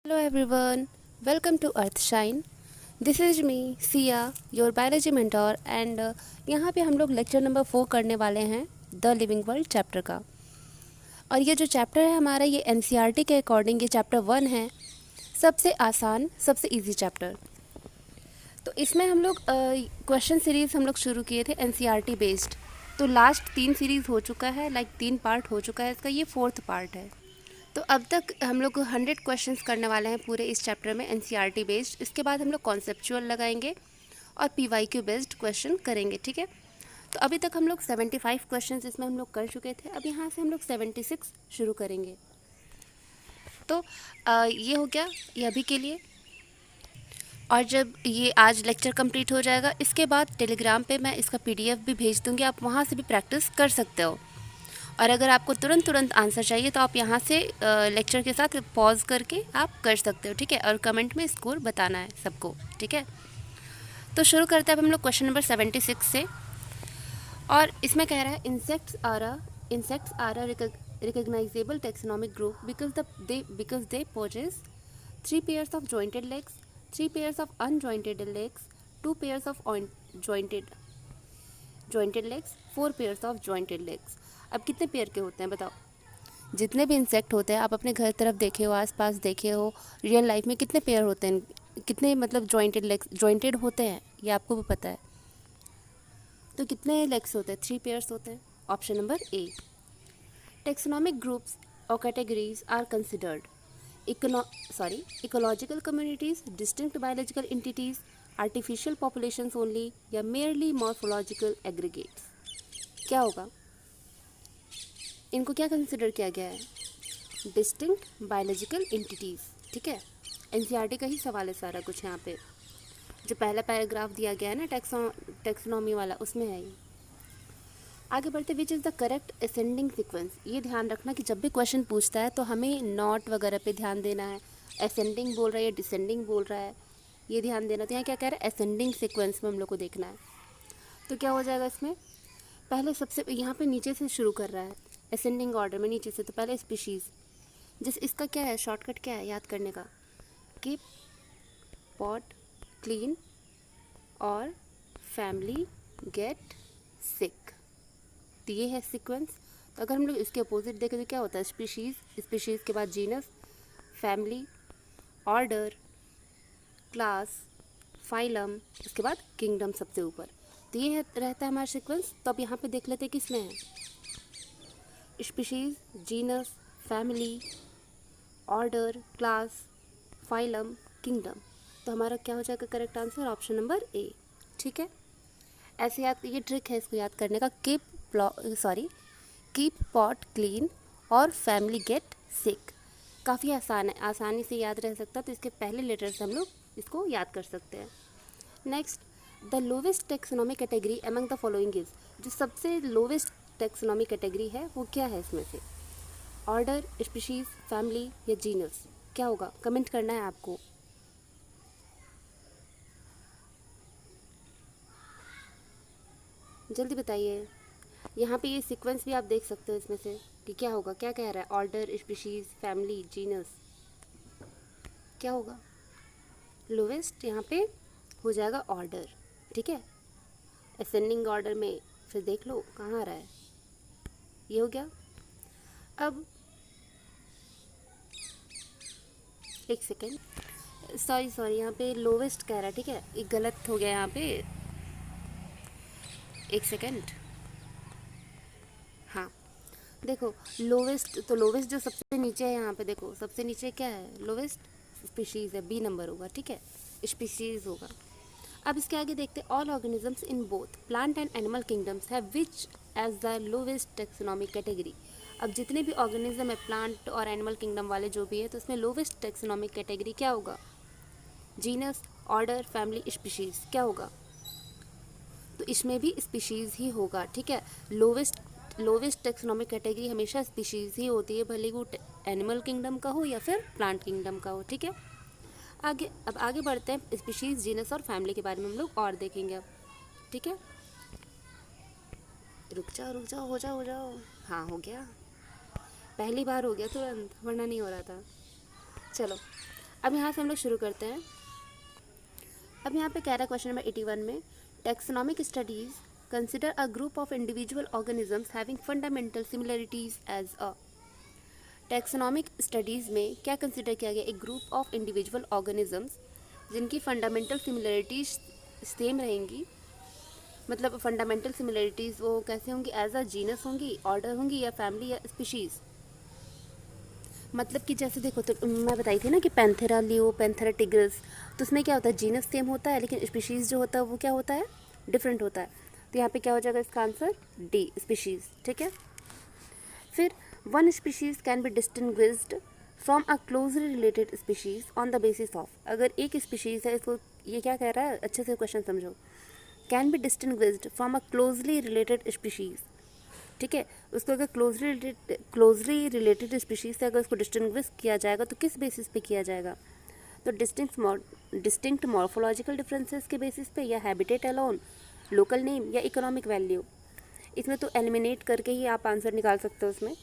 Hello everyone, welcome to Earthshine. This is me, Sia, your biology mentor and यहाँ पे हम लोग lecture number 4 करने वाले हैं द लिविंग वर्ल्ड चैप्टर का। और ये जो चैप्टर है हमारा ये एनसीईआरटी के अकॉर्डिंग ये चैप्टर 1 है, सबसे आसान सबसे इजी चैप्टर। तो इसमें हम लोग क्वेश्चन सीरीज़ हम लोग शुरू किए थे एनसीईआरटी बेस्ड। तो लास्ट 3 सीरीज़ हो चुका है, 3 पार्ट हो चुका है, इसका ये 4th पार्ट है। तो अब तक हम लोग 100 क्वेश्चंस करने वाले हैं पूरे इस चैप्टर में एनसीईआरटी बेस्ड। इसके बाद हम लोग कॉन्सेप्चुअल लगाएंगे और पीवाईक्यू बेस्ड क्वेश्चन करेंगे, ठीक है। तो अभी तक हम लोग 75 क्वेश्चंस इसमें हम लोग कर चुके थे। अब यहाँ से हम लोग 76 शुरू करेंगे। तो ये हो गया ये अभी के लिए। और जब ये आज लेक्चर कंप्लीट हो जाएगा इसके बाद टेलीग्राम पे मैं इसका पीडीएफ भी भेज दूँगी, आप वहाँ से भी प्रैक्टिस कर सकते हो। और अगर आपको तुरंत आंसर चाहिए तो आप यहाँ से लेक्चर के साथ पॉज करके आप कर सकते हो, ठीक है। और कमेंट में स्कोर बताना है सबको, ठीक है। तो शुरू करते हैं अब हम लोग क्वेश्चन नंबर 76 से। और इसमें कह रहा है insects are a recognisable taxonomic group because they possess 3 pairs of jointed legs, 3 pairs of unjointed legs, 2 pairs of jointed legs, 4 pairs of jointed legs. अब कितने पेयर के होते हैं बताओ। जितने भी इंसेक्ट होते हैं आप अपने घर तरफ देखे हो, आसपास देखे हो, रियल लाइफ में कितने पेयर होते हैं, कितने मतलब जॉइंटेड लेग्स जॉइंटेड होते हैं, ये आपको भी पता है। तो कितने लेग्स होते हैं? 3 पेयर्स होते हैं। Option number A. Taxonomic groups और categories are considered ecological communities, distinct biological entities, artificial populations only या मेयरली मॉर्फोलॉजिकल एग्रीगेट्स। क्या होगा? इनको क्या कंसिडर किया गया है? डिस्टिंक्ट बायोलॉजिकल एंटिटीज़, ठीक है। एनसीईआरटी का ही सवाल है सारा कुछ यहाँ पे। जो पहला पैराग्राफ दिया गया है ना टेक्सोनॉमी वाला, उसमें है ये। आगे बढ़ते, which is the correct ascending sequence. ये ध्यान रखना कि जब भी क्वेश्चन पूछता है तो हमें नॉट वगैरह पे ध्यान देना है। असेंडिंग बोल रहा है या डिसेंडिंग बोल रहा है, ये ध्यान देना। तो यहाँ क्या कह रहा है? असेंडिंग सीक्वेंस में हम लोग को देखना है। तो क्या हो जाएगा इसमें? पहले सबसे यहाँ पे नीचे से शुरू कर रहा है, असेंडिंग ऑर्डर में नीचे से। तो पहले स्पीशीज़, जिस इसका क्या है शॉर्टकट, क्या है याद करने का? कीप पॉट क्लीन और फैमिली गेट सिक। तो ये है सीक्वेंस। तो अगर हम लोग इसके अपोजिट देखें तो क्या होता है? स्पीशीज़ के बाद genus, family, order, class, phylum, उसके बाद किंगडम सबसे ऊपर। तो ये रहता है हमारा सीक्वेंस। तो अब यहाँ पे देख लेते हैं किसमें है। Species, genus, family, order, class, phylum, kingdom. तो हमारा क्या हो जाएगा करेक्ट आंसर? ऑप्शन नंबर ए, ठीक है। ऐसे याद, ये ट्रिक है इसको याद करने का। कीप पॉट क्लीन और फैमिली गेट सिक। काफ़ी आसान है, आसानी से याद रह सकता है। तो इसके पहले लेटर से हम लोग इसको याद कर सकते हैं। Next, the lowest taxonomic category among the following is. जो सबसे लोवेस्ट टेक्सोनॉमिक कैटेगरी है वो क्या है इसमें से? ऑर्डर, स्पीशीज, फैमिली या जीनस? क्या होगा? कमेंट करना है आपको। जल्दी बताइए। यहाँ पे ये सीक्वेंस भी आप देख सकते हो इसमें से कि क्या होगा। क्या कह रहा है? ऑर्डर, स्पीशीज, फैमिली, जीनस, क्या होगा? लोवेस्ट यहाँ पे हो जाएगा ऑर्डर, ठीक है। असेंडिंग ऑर्डर में फिर देख लो कहाँ आ रहा है, ये हो गया। अब एक सेकेंड, सॉरी यहाँ पे लोवेस्ट कह रहा है, ठीक है, एक गलत हो गया यहाँ पे। एक सेकेंड, हाँ देखो, लोवेस्ट तो लोवेस्ट जो सबसे नीचे है यहाँ पे देखो, सबसे नीचे क्या है? लोवेस्ट स्पीशीज़ है, बी नंबर होगा, ठीक है, स्पीशीज़ होगा। अब इसके आगे देखते हैं, all organisms in both plant and animal kingdoms have which as the lowest taxonomic category. अब जितने भी ऑर्गेनिज्म है प्लांट और एनिमल किंगडम वाले जो भी है, तो उसमें लोवेस्ट टेक्सोनॉमिक कैटेगरी क्या होगा? जीनस, ऑर्डर, फैमिली, स्पीशीज़, क्या होगा? तो इसमें भी स्पीशीज़ ही होगा, ठीक है। लोवेस्ट टेक्सोनॉमिक कैटेगरी हमेशा स्पीशीज़ ही होती है, भले वो एनिमल किंगडम का हो या फिर प्लांट किंगडम का हो, ठीक है। अब आगे बढ़ते हैं, स्पीशीज़, जीनस और फैमिली के बारे में हम लोग और देखेंगे अब, ठीक है। रुक जाओ, हो जाओ। हाँ हो गया, पहली बार हो गया तुरंत, वरना नहीं हो रहा था। चलो अब यहाँ से हम लोग शुरू करते हैं। अब यहाँ पे कह रहा है क्वेश्चन नंबर 81 में, taxonomic studies consider a group of individual organisms having fundamental similarities as a. Taxonomic studies में क्या कंसिडर किया गया? एक ग्रुप ऑफ इंडिविजुअल ऑर्गेनिजम्स जिनकी फंडामेंटल सिमिलरिटीज सेम रहेंगी, मतलब फंडामेंटल सिमिलरिटीज़ वो कैसे होंगी? एज अ जीनस होंगी, ऑर्डर होंगी, या फैमिली या स्पीशीज़। मतलब कि जैसे देखो, तो मैं बताई थी ना कि पैंथेरा लियो, पैंथेरा टिग्रिस, तो उसमें क्या होता है? जीनस सेम होता है लेकिन स्पीशीज़ जो होता है वो क्या होता है? डिफरेंट होता है। तो यहाँ पे क्या हो जाएगा इसका आंसर? D, species. ठीक है। फिर one species can be distinguished from a closely related species on the basis of. अगर एक स्पीशीज़ है, इसको ये क्या कह रहा है, अच्छे से क्वेश्चन समझो। Can be distinguished from a closely related species. ठीक है, उसको अगर क्लोजली रिलेटेड स्पीशीज़ से अगर उसको डिस्टिंग्विश किया जाएगा तो किस बेसिस पे किया जाएगा? तो डिस्टिंक्ट मॉर्फोलॉजिकल डिफरेंसेस के बेसिस पे, या हैबिटेट अलोन, लोकल नेम, या इकोनॉमिक वैल्यू। इसमें तो एलिमिनेट करके ही आप आंसर निकाल सकते हो उसमें।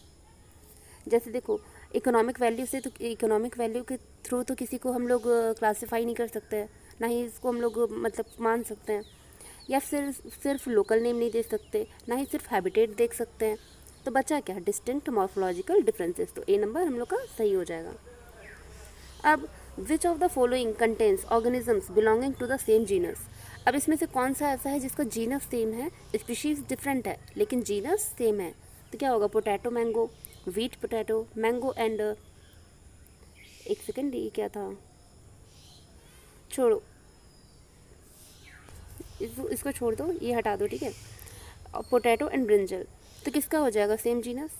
जैसे देखो, इकोनॉमिक वैल्यू से, तो इकोनॉमिक वैल्यू के थ्रू तो किसी को हम लोग क्लासीफाई नहीं कर सकते हैं, ना ही इसको हम लोग मतलब मान सकते हैं, या सिर्फ लोकल नेम नहीं दे सकते, ना ही सिर्फ हैबिटेट देख सकते हैं। तो बचा क्या? Distinct morphological differences. तो ए नंबर हम लोग का सही हो जाएगा। अब which of the following contains organisms belonging to the same genus. अब इसमें से कौन सा ऐसा है जिसका जीनस सेम है, स्पीशीज डिफरेंट है लेकिन जीनस सेम है? तो क्या होगा? Potato mango, wheat potato, mango and, एक सेकेंड, ये क्या था, छोड़ो, इसको छोड़ दो, ये हटा दो। ठीक है, पोटैटो एंड ब्रिंजल, तो किसका हो जाएगा सेम जीनस?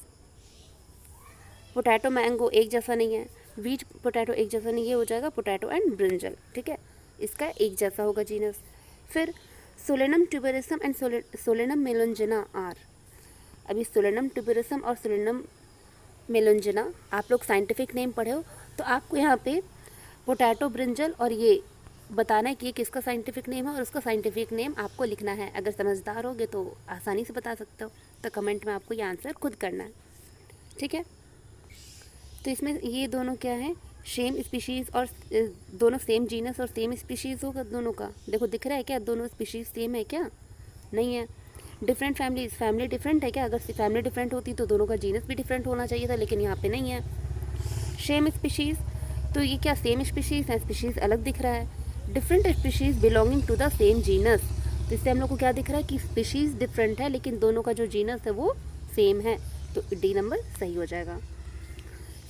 पोटैटो मैंगो एक जैसा नहीं है, व्हीट पोटैटो एक जैसा नहीं, ये हो जाएगा पोटैटो एंड ब्रिंजल। ठीक है, इसका एक जैसा होगा जीनस। फिर सोलेनम ट्यूबेरसम एंड सोलेनम मेलोंजिना आर। अभी सोलेनम ट्यूबेरसम और सोलेनम मेलोंजिना आप लोग साइंटिफिक नेम पढ़े हो, तो आपको यहाँ पे पोटैटो, ब्रिंजल और ये बताना है कि ये किसका साइंटिफिक नेम है और उसका साइंटिफिक नेम आपको लिखना है। अगर समझदार होगे तो आसानी से बता सकते हो, तो कमेंट में आपको ये आंसर खुद करना है। ठीक है, तो इसमें ये दोनों क्या है? सेम स्पीशीज़, और दोनों सेम जीनस और सेम स्पीशीज़ होगा दोनों का। देखो दिख रहा है क्या दोनों स्पीशीज़ सेम है क्या? नहीं है। डिफरेंट फैमिलीज, फैमिली डिफरेंट है क्या? अगर फैमिली डिफरेंट होती तो दोनों का जीनस भी डिफरेंट होना चाहिए था, लेकिन यहाँ पे नहीं है। सेम स्पीशीज़, तो ये क्या सेम स्पीशीज़ है? स्पीशीज़ अलग दिख रहा है। Different species belonging to the same genus, तो इससे हम लोग को क्या दिख रहा है कि स्पीशीज़ डिफरेंट है लेकिन दोनों का जो जीनस है वो सेम है। तो डी नंबर सही हो जाएगा।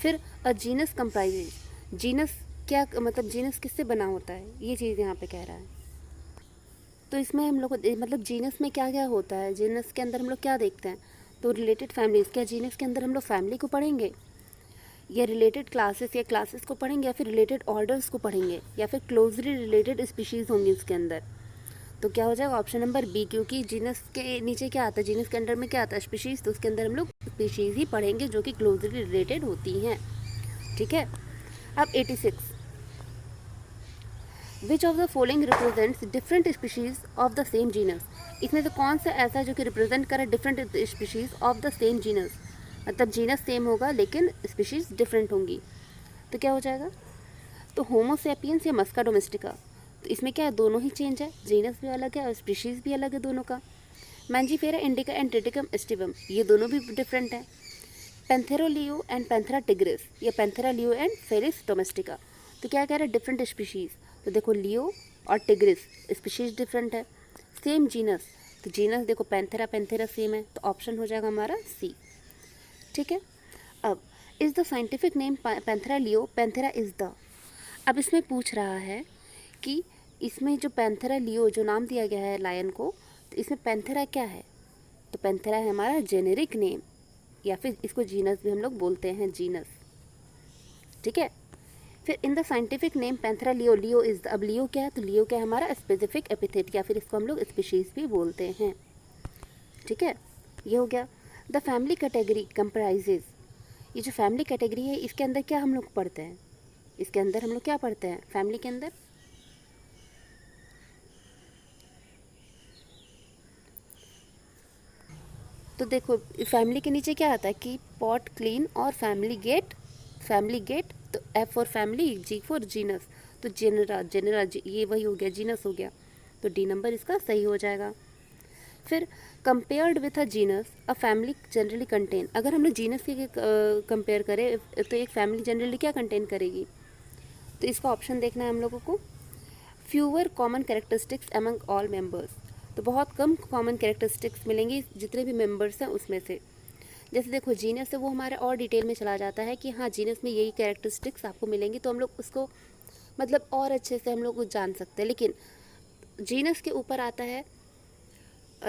फिर अ जीनस कंप्राइजेज, जीनस क्या मतलब जीनस किससे बना होता है, ये चीज़ यहाँ पे कह रहा है। तो इसमें हम लोग मतलब जीनस में क्या क्या होता है, जीनस के अंदर हम लोग क्या देखते हैं? तो रिलेटेड फैमिलीज, क्या जीनस के अंदर हम लोग फैमिली को पढ़ेंगे, या रिलेटेड क्लासेस या क्लासेस को पढ़ेंगे, या फिर रिलेटेड ऑर्डर्स को पढ़ेंगे, या फिर क्लोजली रिलेटेड स्पीशीज़ होंगी इसके अंदर? तो क्या हो जाएगा? ऑप्शन नंबर बी, क्योंकि जीनस के नीचे क्या आता है, जीनस के अंडर में क्या आता है? स्पीशीज़, तो उसके अंदर हम लोग स्पीशीज़ ही पढ़ेंगे जो कि क्लोजली रिलेटेड होती हैं। ठीक है। अब 86, विच of the following represents different species of the same genus. इसमें से कौन सा ऐसा जो कि रिप्रेजेंट करे different species of the same genus, मतलब जीनस सेम होगा लेकिन स्पीशीज डिफरेंट होंगी? तो क्या हो जाएगा? तो होमोसेपियंस या मस्का डोमेस्टिका। तो इसमें क्या है? दोनों ही चेंज है, जीनस भी अलग है और स्पीशीज भी अलग है दोनों का। Mangifera indica and Triticum aestivum, ये दोनों भी डिफरेंट हैं। Panthera leo and Panthera tigris, या Panthera leo and Felis domestica. तो क्या कह रहा है? Different species. तो देखो लियो और टिग्रिस स्पीशीज़ डिफरेंट है, सेम जीनस, तो जीनस देखो पैंथेरा पैंथेरा सेम है, तो ऑप्शन हो जाएगा हमारा सी। ठीक है। अब is the scientific name Panthera leo, Panthera is the. अब इसमें पूछ रहा है कि इसमें जो पैंथेरा लियो जो नाम दिया गया है लायन को, तो इसमें पैंथेरा क्या है? तो पैंथेरा है हमारा जेनेरिक नेम, या फिर इसको जीनस भी हम लोग बोलते हैं, जीनस। ठीक है। फिर in the scientific name Panthera leo, Leo is, अब लियो क्या है? तो लियो क्या है? हमारा स्पेसिफिक एपिथेट, या फिर इसको हम लोग स्पीशीज भी बोलते हैं। ठीक है, ये हो गया। द फैमिली कैटेगरी कंप्राइजेज, ये जो फैमिली कैटेगरी है इसके अंदर क्या हम लोग पढ़ते हैं? इसके अंदर हम लोग क्या पढ़ते हैं फैमिली के अंदर? तो देखो फैमिली के नीचे क्या आता है कि पॉट, क्लीन और फैमिली गेट तो F for family, G for genus, तो जेनरा, जेनरा ये वही हो गया, जीनस हो गया, तो डी नंबर इसका सही हो जाएगा। फिर compared with a genus a family generally contain, अगर हम लोग जीनस के कंपेयर करें तो एक फैमिली जनरली क्या कंटेन करेगी, तो इसका ऑप्शन देखना है हम लोगों को, fewer common characteristics among all members, तो बहुत कम कॉमन कैरेक्टरिस्टिक्स मिलेंगी जितने भी मेंबर्स हैं उसमें से। जैसे देखो जीनस है वो हमारा और डिटेल में चला जाता है कि हाँ जीनस में यही कैरेक्टरिस्टिक्स आपको मिलेंगी, तो हम लोग उसको मतलब और अच्छे से हम लोग जान सकते हैं। लेकिन जीनस के ऊपर आता है,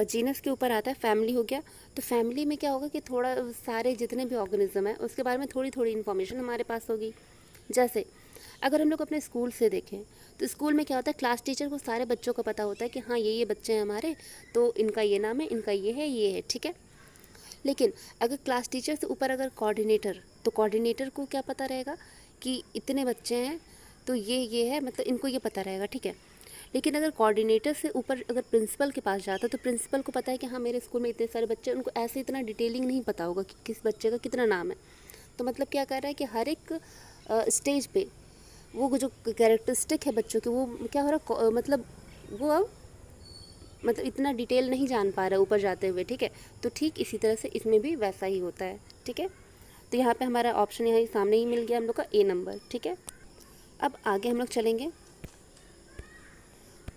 जीनस के ऊपर आता है फैमिली हो गया, तो फैमिली में क्या होगा कि थोड़ा सारे जितने भी ऑर्गेनिज्म है उसके बारे में थोड़ी थोड़ी इन्फॉर्मेशन हमारे पास होगी। जैसे अगर हम लोग अपने स्कूल से देखें तो स्कूल में क्या होता है, क्लास टीचर को सारे बच्चों को पता होता है कि हाँ ये बच्चे हैं हमारे, तो इनका ये नाम है, इनका ये है, ठीक है। लेकिन अगर क्लास टीचर से ऊपर अगर कोऑर्डिनेटर, तो कोऑर्डिनेटर को क्या पता रहेगा कि इतने बच्चे हैं तो ये है, मतलब इनको ये पता रहेगा, ठीक है। लेकिन अगर कोऑर्डिनेटर से ऊपर अगर प्रिंसिपल के पास जाता है तो प्रिंसिपल को पता है कि हाँ मेरे स्कूल में इतने सारे बच्चे हैं, उनको ऐसे इतना डिटेलिंग नहीं पता होगा कि किस बच्चे का कितना नाम है। तो मतलब क्या कर रहा है कि हर एक स्टेज पे वो जो कैरेक्टरिस्टिक है बच्चों के वो क्या हो रहा है, मतलब वो अब मतलब इतना डिटेल नहीं जान पा रहा है ऊपर जाते हुए, ठीक है। तो ठीक इसी तरह से इसमें भी वैसा ही होता है, ठीक है। तो यहाँ पे हमारा ऑप्शन यहाँ सामने ही मिल गया हम लोग का ए नंबर, ठीक है। अब आगे हम लोग चलेंगे,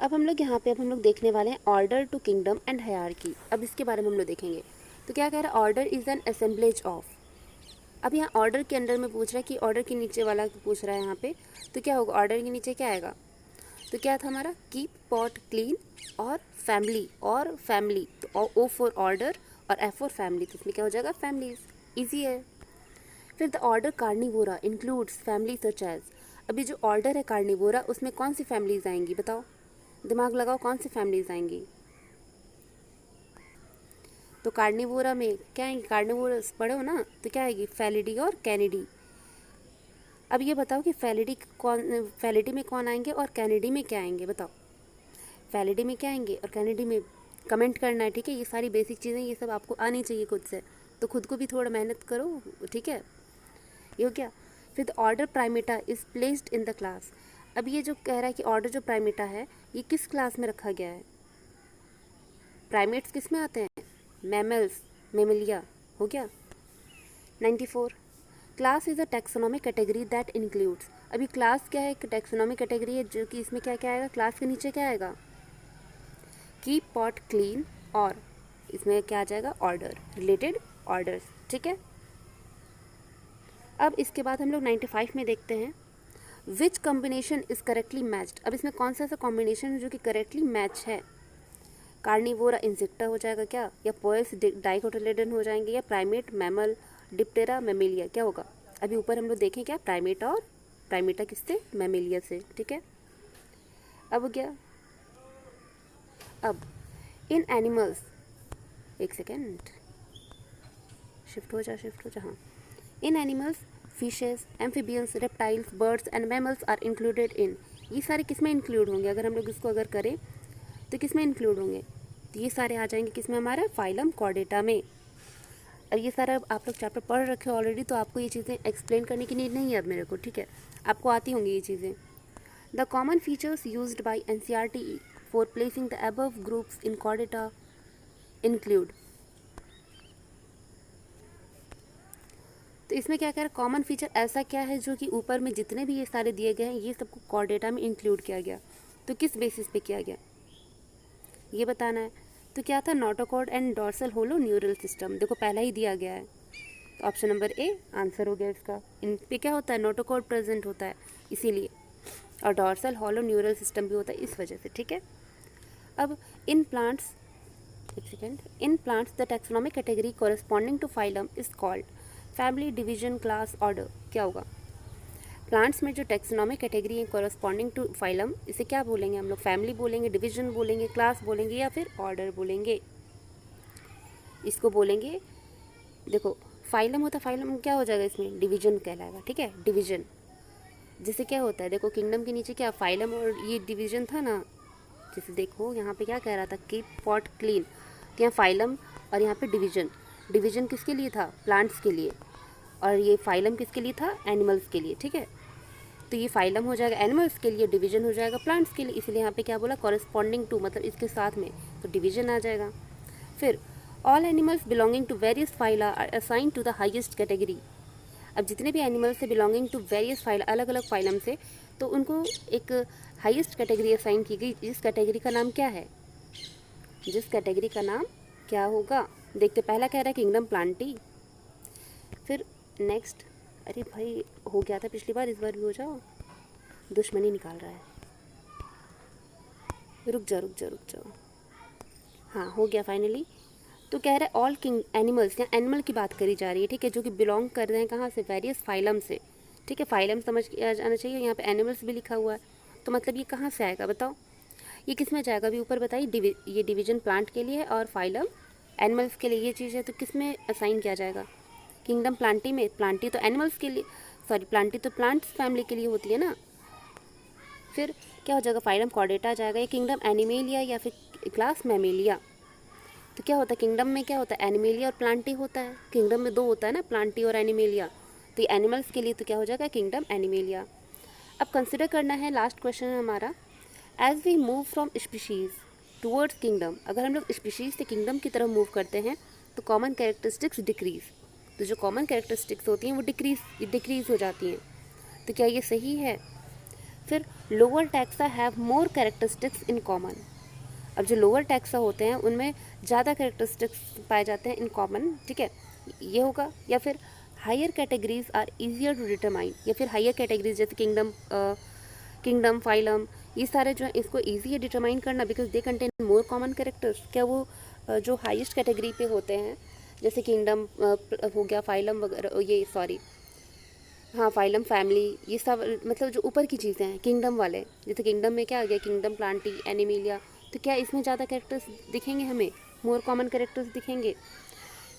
अब हम लोग देखने वाले हैं order to kingdom and hierarchy. अब इसके बारे में हम लोग देखेंगे। तो क्या कह रहा है, order is an assemblage of, अब यहाँ ऑर्डर के अंडर में पूछ रहा है कि ऑर्डर के नीचे वाला पूछ रहा है यहाँ पे, तो क्या होगा, ऑर्डर के नीचे क्या आएगा, तो क्या था हमारा कीप पॉट क्लीन और फैमिली, तो ओ फॉर ऑर्डर और एफ फॉर फैमिली, तो इसमें क्या हो जाएगा फैमिलीज, ईजी है। फिर the order carnivora includes family such as, अभी जो ऑर्डर है कार्निवोरा उसमें कौन सी फैमिलीज आएंगी बताओ, दिमाग लगाओ कौन सी फैमिलीज आएंगी। तो कार्निवोरा में क्या आएंगी, कार्निवोरा पढ़ो ना, तो क्या आएगी फैलिडी और कैनिडी। अब ये बताओ कि फैलिडी में कौन आएंगे और कैनिडी में क्या आएंगे, बताओ फैलिडी में क्या आएंगे और कैनिडी में, कमेंट करना है, ठीक है। ये सारी बेसिक चीज़ें ये सब आपको आनी चाहिए खुद से, तो खुद को भी थोड़ा मेहनत करो, ठीक है। ये हो गया। फिर the order Primata is placed in the class, अब ये जो कह रहा है कि ऑर्डर जो प्राइमेटा है ये किस क्लास में रखा गया है, प्राइमेट्स किस में आते हैं, मैमल्स, मेमलिया, हो गया। 94 class is a taxonomic category that includes, अभी क्लास क्या है, एक टैक्सोनॉमिक कैटेगरी है जो कि इसमें क्या क्या आएगा, क्लास के नीचे क्या आएगा, कीप पॉट क्लीन, और इसमें क्या आ जाएगा ऑर्डर, रिलेटेड ऑर्डर्स, ठीक है। अब इसके बाद हम लोग 95 में देखते हैं which combination is correctly matched, अब इसमें कौन सा ऐसा कॉम्बिनेशन है जो कि करेक्टली मैच है, कार्निवोरा इंसेक्टा हो जाएगा क्या, या पोएस डाइकोटिलेडन हो जाएंगे, या प्राइमेट मैमल, डिप्टेरा मेमेलिया, क्या होगा। अभी ऊपर हम लोग देखें क्या, प्राइमेटा और प्राइमेटा किससे, मेमेलिया से, ठीक है। अब क्या, अब इन एनिमल्स, एक सेकेंड, शिफ्ट हो जा, हाँ, इन animals fishes, amphibians, reptiles, birds and mammals are included in, ये सारे किस में इंक्लूड होंगे, अगर हम लोग इसको अगर करें तो किस में इंक्लूड होंगे, तो ये सारे आ जाएंगे किस में, हमारा फाइलम कॉर्डेटा में। अब ये सारा आप लोग चैप्टर पढ़ रखे हो ऑलरेडी, तो आपको ये चीज़ें एक्सप्लेन करने की नीड नहीं है अब मेरे को, ठीक है, आपको आती होंगी ये चीज़ें। The common features used by NCERT for placing the above groups in Chordata include, तो इसमें क्या कह रहा है, कॉमन फीचर ऐसा क्या है जो कि ऊपर में जितने भी ये सारे दिए गए हैं ये सबको कॉर्डेटा में इंक्लूड किया गया, तो किस बेसिस पे किया गया ये बताना है। तो क्या था, notochord and dorsal hollow neural system, देखो पहला ही दिया गया है, तो ऑप्शन नंबर ए आंसर हो गया इसका। इन पे क्या होता है, नोटोकॉर्ड प्रेजेंट होता है इसीलिए, और डॉर्सल होलो न्यूरल सिस्टम भी होता है इस वजह से, ठीक है। अब इन प्लांट्स, एक second, in plants the taxonomic category corresponding to phylum is called family, division, class, order, क्या होगा। प्लांट्स में जो टैक्सोनॉमिक कैटेगरी है कॉरेस्पॉन्डिंग टू फाइलम, इसे क्या बोलेंगे हम लोग, फैमिली बोलेंगे, डिवीजन बोलेंगे, क्लास बोलेंगे, या फिर ऑर्डर बोलेंगे, इसको बोलेंगे। देखो फाइलम होता है, फाइलम क्या हो जाएगा इसमें, डिवीजन कहलाएगा, ठीक है, डिवीजन। जैसे क्या होता है, देखो किंगडम के नीचे क्या फाइलम और ये डिवीजन था ना, जैसे देखो यहाँ पे क्या कह रहा था, कीप पॉट क्लीन, तो यहाँ फाइलम और यहाँ पे डिवीजन, डिवीजन किसके लिए था, प्लांट्स के लिए, और ये फाइलम किसके लिए था, एनिमल्स के लिए, ठीक है। तो ये फाइलम हो जाएगा एनिमल्स के लिए, डिवीजन हो जाएगा प्लांट्स के लिए, इसलिए यहाँ पे क्या बोला कॉरेस्पॉन्डिंग टू, मतलब इसके साथ में, तो डिवीजन आ जाएगा। फिर all animals belonging to various phyla are assign to the highest category. अब जितने भी एनिमल्स से बिलोंगिंग टू वेरियस फाइला, अलग अलग फाइलम से, तो उनको एक हाईएस्ट कैटेगरी असाइन की गई, जिस कैटेगरी का नाम क्या है, जिस कैटेगरी का नाम क्या होगा। देखते, पहला कह रहा है किंगडम प्लांटी, फिर नेक्स्ट, अरे भाई हो गया था पिछली बार, इस बार भी हो जाओ, दुश्मनी निकाल रहा है, रुक जाओ, हाँ हो गया फाइनली। तो कह रहा है ऑल किंग एनिमल्स, यहाँ एनिमल की बात करी जा रही है, ठीक है, जो कि बिलोंग कर रहे हैं कहाँ से, वेरियस फाइलम से, ठीक है, फाइलम समझ आ जाना चाहिए। यहाँ पे एनिमल्स भी लिखा हुआ है, तो मतलब ये कहाँ से आएगा बताओ, ये किस में जाएगा अभी ऊपर बताइए। ये डिवीजन प्लांट के लिए है और फाइलम एनिमल्स के लिए ये चीज़ है, तो किस में असाइन किया जाएगा, किंगडम प्लांटी में। प्लांटी तो एनिमल्स के लिए, सॉरी प्लांटी तो प्लांट्स फैमिली के लिए होती है ना। फिर क्या हो जाएगा, फाइलम कॉर्डेटा आ जाएगा, ये किंगडम एनिमेलिया या फिर क्लास मैमेलिया। तो क्या होता है किंगडम में, क्या होता है एनिमेलिया और प्लांटी होता है, किंगडम में दो होता है ना, प्लांटी और एनिमेलिया, तो ये एनिमल्स के लिए तो क्या हो जाएगा किंगडम एनिमेलिया। अब कंसिडर करना है लास्ट क्वेश्चन है हमारा, as we move from species towards kingdom, अगर हम लोग स्पीशीज़ से किंगडम की तरफ मूव करते हैं तो कॉमन कैरेक्टरिस्टिक्स डिक्रीज, तो जो कॉमन कैरेक्टरिस्टिक्स होती हैं वो डिक्रीज हो जाती हैं, तो क्या ये सही है। फिर lower taxa have more characteristics in common, अब जो लोअर टैक्सा होते हैं उनमें ज़्यादा कैरेक्टरिस्टिक्स पाए जाते हैं इन कॉमन, ठीक है, ये होगा। या फिर higher categories are easier to determine, या फिर हायर कैटेगरीज जैसे किंगडम फाइलम, ये सारे जो है इसको ईजी है डिटरमाइन करना, because they contain more common characters. क्या वो जो हाईएस्ट कैटेगरी पे होते हैं, जैसे किंगडम हो गया, फाइलम वगैरह, ये सॉरी हाँ फाइलम फैमिली, ये सब मतलब जो ऊपर की चीज़ें हैं किंगडम वाले, जैसे किंगडम में क्या आ गया किंगडम प्लांटी एनिमेलिया, तो क्या इसमें ज़्यादा कैरेक्टर्स दिखेंगे हमें, मोर कॉमन कैरेक्टर्स दिखेंगे।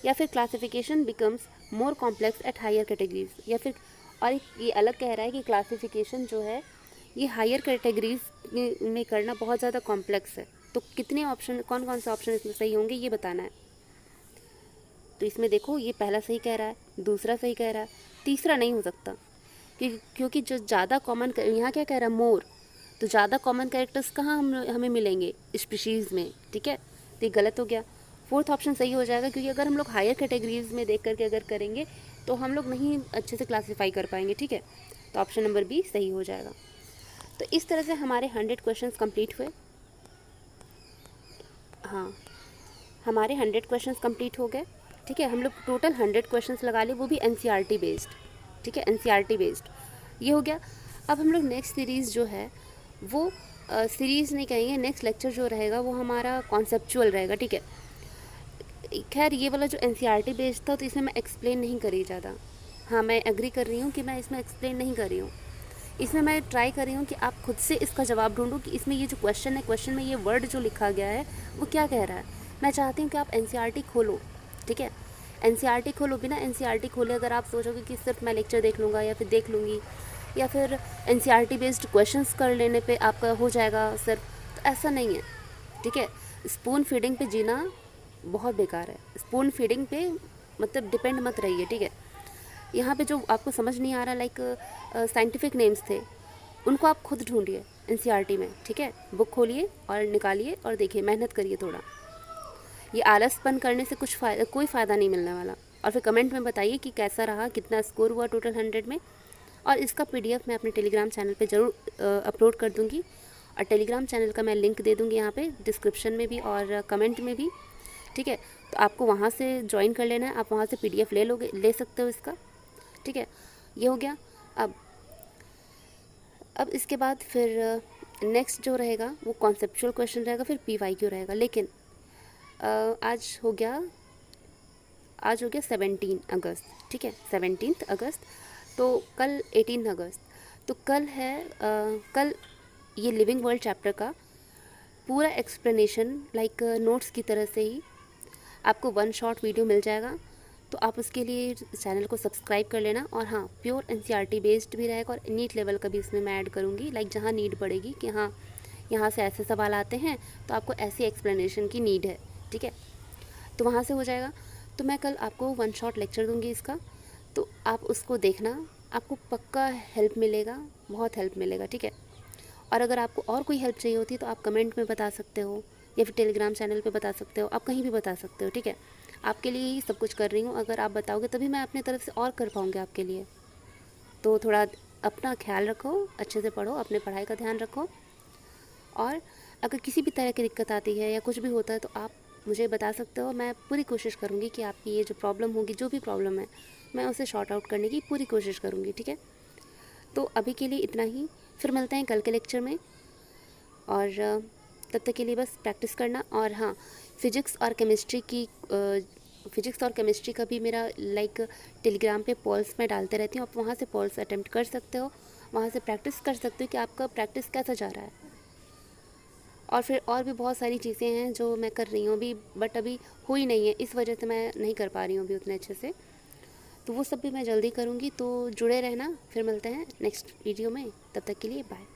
या फिर classification becomes more complex at higher categories, या फिर और ये अलग कह रहा है कि क्लासिफिकेशन जो है ये हायर कैटेगरीज में करना बहुत ज़्यादा कॉम्प्लेक्स है। तो कितने ऑप्शन, कौन कौन से ऑप्शन इसमें सही होंगे ये बताना है। तो इसमें देखो ये पहला सही कह रहा है, दूसरा सही कह रहा है, तीसरा नहीं हो सकता, क्योंकि जो ज़्यादा कॉमन, यहाँ क्या कह रहा है मोर, तो ज़्यादा कॉमन कैरेक्टर्स कहाँ हमें मिलेंगे स्पीशीज़ में, ठीक है, तो ये गलत हो गया। फोर्थ ऑप्शन सही हो जाएगा, क्योंकि अगर हम लोग हायर कैटेगरीज में देख करके अगर करेंगे तो हम लोग नहीं अच्छे से क्लासीफाई कर पाएंगे, ठीक है, तो ऑप्शन नंबर बी सही हो जाएगा। तो इस तरह से हमारे 100 क्वेश्चंस कंप्लीट हुए, हाँ हमारे 100 क्वेश्चंस कंप्लीट हो गए, ठीक है, हम लोग टोटल 100 क्वेश्चंस लगा लिए, वो भी एनसीईआरटी बेस्ड, ठीक है, एनसीईआरटी बेस्ड ये हो गया। अब हम लोग नेक्स्ट सीरीज़ जो है वो सीरीज़ नहीं कहेंगे, नेक्स्ट लेक्चर जो रहेगा वो हमारा कॉन्सेप्चुअल रहेगा, ठीक है। खैर ये वाला जो एनसीईआरटी बेस्ड था तो इसमें मैं एक्सप्लेन नहीं करी ज़्यादा, हाँ मैं एग्री कर रही हूँ कि मैं इसमें एक्सप्लेन नहीं कर रही हूँ, इसमें मैं ट्राई कर रही हूँ कि आप खुद से इसका जवाब ढूंढो कि इसमें ये जो क्वेश्चन है, क्वेश्चन में ये वर्ड जो लिखा गया है वो क्या कह रहा है। मैं चाहती हूँ कि आप एनसीईआरटी खोलो, ठीक है, एनसीईआरटी खोलो, बिना एनसीईआरटी खोले अगर आप सोचोगे कि सिर्फ मैं लेक्चर देख लूँगा या फिर देख लूँगी या फिर एनसीईआरटी बेस्ड क्वेश्चंस कर लेने पे आपका हो जाएगा सिर्फ, तो ऐसा नहीं है, ठीक है। स्पून फीडिंग पे जीना बहुत बेकार है, स्पून फीडिंग पे मतलब डिपेंड मत रहिए, ठीक है। यहाँ पे जो आपको समझ नहीं आ रहा लाइक साइंटिफिक नेम्स थे, उनको आप खुद ढूंढिए एनसीईआरटी में, ठीक है, बुक खोलिए और निकालिए और देखिए, मेहनत करिए थोड़ा, ये आलसपन करने से कोई फ़ायदा नहीं मिलने वाला। और फिर कमेंट में बताइए कि कैसा रहा, कितना स्कोर हुआ टोटल 100 में, और इसका पीडीएफ मैं अपने टेलीग्राम चैनल पे ज़रूर अपलोड कर दूँगी, और टेलीग्राम चैनल का मैं लिंक दे दूँगी यहाँ पे डिस्क्रिप्शन में भी और कमेंट में भी, ठीक है, तो आपको वहाँ से ज्वाइन कर लेना है, आप वहाँ से पीडीएफ ले सकते हो इसका, ठीक है, ये हो गया। अब इसके बाद फिर नेक्स्ट जो रहेगा वो कॉन्सेप्चुअल क्वेश्चन रहेगा, फिर पीवाईक्यू रहेगा। लेकिन आज हो गया 17 अगस्त, ठीक है, 17 अगस्त, तो कल 18 अगस्त, तो कल है कल ये लिविंग वर्ल्ड चैप्टर का पूरा एक्सप्लेनेशन लाइक नोट्स की तरह से ही आपको 1 शॉर्ट वीडियो मिल जाएगा, तो आप उसके लिए चैनल को सब्सक्राइब कर लेना। और हाँ प्योर एनसीईआरटी बेस्ड भी रहेगा और नीट लेवल का भी इसमें मैं ऐड करूँगी, लाइक जहाँ नीड पड़ेगी कि हाँ यहाँ से ऐसे सवाल आते हैं तो आपको ऐसी एक्सप्लेनेशन की नीड है, ठीक है, तो वहाँ से हो जाएगा। तो मैं कल आपको 1 शॉट लेक्चर दूँगी इसका, तो आप उसको देखना, आपको पक्का हेल्प मिलेगा, बहुत हेल्प मिलेगा, ठीक है। और अगर आपको और कोई हेल्प चाहिए होती है तो आप कमेंट में बता सकते हो, या फिर टेलीग्राम चैनल पे बता सकते हो, आप कहीं भी बता सकते हो, ठीक है। आपके लिए ही सब कुछ कर रही हूँ, अगर आप बताओगे तभी मैं अपनी तरफ से और कर पाऊँगी आपके लिए। तो थोड़ा अपना ख्याल रखो, अच्छे से पढ़ो, अपने पढ़ाई का ध्यान रखो। और अगर किसी भी तरह की दिक्कत आती है या कुछ भी होता है तो आप मुझे बता सकते हो। मैं पूरी कोशिश करूँगी कि आपकी ये जो प्रॉब्लम होगी, जो भी प्रॉब्लम है, मैं उसे शॉर्ट आउट करने की पूरी कोशिश करूँगी, ठीक है। तो अभी के लिए इतना ही, फिर मिलते हैं कल के लेक्चर में। और तब तक के लिए बस प्रैक्टिस करना। और हाँ, फ़िज़िक्स और केमिस्ट्री का भी मेरा टेलीग्राम पे पोल्स में डालते रहती हूँ, आप वहाँ से पोल्स अटेम्प्ट कर सकते हो, वहाँ से प्रैक्टिस कर सकते हो कि आपका प्रैक्टिस कैसा जा रहा है। और फिर और भी बहुत सारी चीज़ें हैं जो मैं कर रही हूँ अभी, बट अभी हुई नहीं है, इस वजह से मैं नहीं कर पा रही हूँ अभी उतने अच्छे से। तो वो सब भी मैं जल्दी करूँगी, तो जुड़े रहना। फिर मिलते हैं नेक्स्ट वीडियो में, तब तक के लिए बाय।